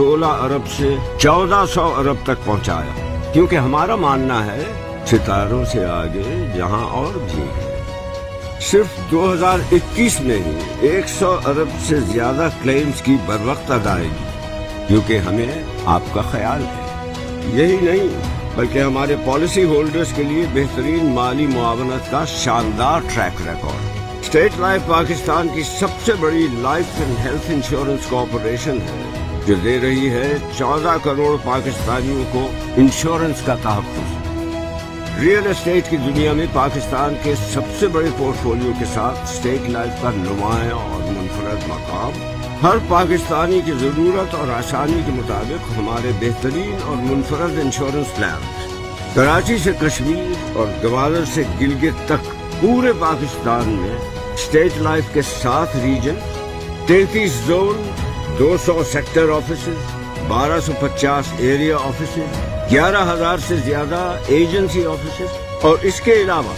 16 अरब से 1400 अरब तक पहुंचाया, क्योंकि हमारा मानना है सितारों से आगे जहां और भी है। सिर्फ 2021 में ही 100 अरब से ज्यादा क्लेम्स की बरवक्त अदायगी, क्योंकि हमें आपका ख्याल है। यही नहीं बल्कि हमारे पॉलिसी होल्डर्स के लिए बेहतरीन माली मुआवनत का शानदार track record. State life Pakistan की सबसे बड़ी life and health insurance corporation है, जो दे रही है 14 करोड़ पाकिस्तानियों को इंश्योरेंस का तहफ़्फ़ुज़। रियल एस्टेट की दुनिया में पाकिस्तान के सबसे बड़े पोर्टफोलियो के साथ स्टेट लाइफ का नुमायां और मुनफरद मकाम हर पाकिस्तानी की ज़रूरत और आसानी के मुताबिक हमारे बेहतरीन और मुनफरद इंश्योरेंस प्लान कराची से कश्मीर और गवादर से गिलगित तक पूरे पाकिस्तान में स्टेट लाइफ के 7 region, 33 zone, 200 sector office, 1250 area office, 11,000 से ज्यादा एजेंसी ऑफिस और इसके अलावा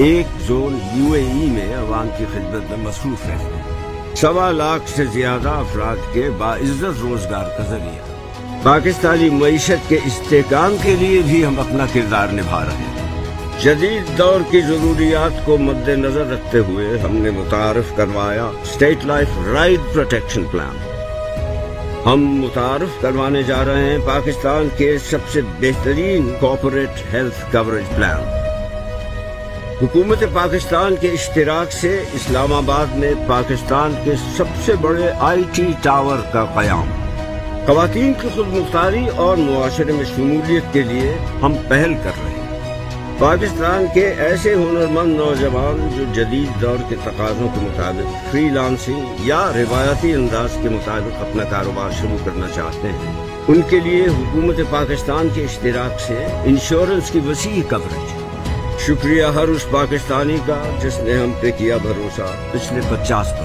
एक जोन UAE में अवाम की खिदमत में मसरूफ रहते हैं। 1.25 लाख से ज्यादा अफराद के बाइज्जत रोजगार का जरिया। पाकिस्तानी मईशत के इस्तेहकाम के लिए भी हम अपना किरदार निभा रहे हैं। जदीद दौर की जरूरियात को मद्देनजर रखते हुए हमने मुतारफ करवाया state life ride protection plan. हम मुतारफ करवाने जा रहे हैं पाकिस्तान के सबसे बेहतरीन कॉर्पोरेट हेल्थ कवरेज प्लान। हुकूमत पाकिस्तान के इश्तिराक से इस्लामाबाद में पाकिस्तान के सबसे बड़े IT टावर का क़याम। ख़वातीन की खुदमुख्तारी और मुआशरे में शमूलियत के लिए हम पहल कर रहे हैं। पाकिस्तान के ऐसे हुनरमंद नौजवान जो जदीद दौर के तकाज़ों के मुताबिक फ्रीलांसिंग या रिवायती अंदाज के मुताबिक अपना कारोबार शुरू करना चाहते हैं, उनके लिए हुकूमत पाकिस्तान के इश्तिराक से इंश्योरेंस की वसीह कवरेज। शुक्रिया हर उस पाकिस्तानी का जिसने हम पे किया भरोसा पिछले 50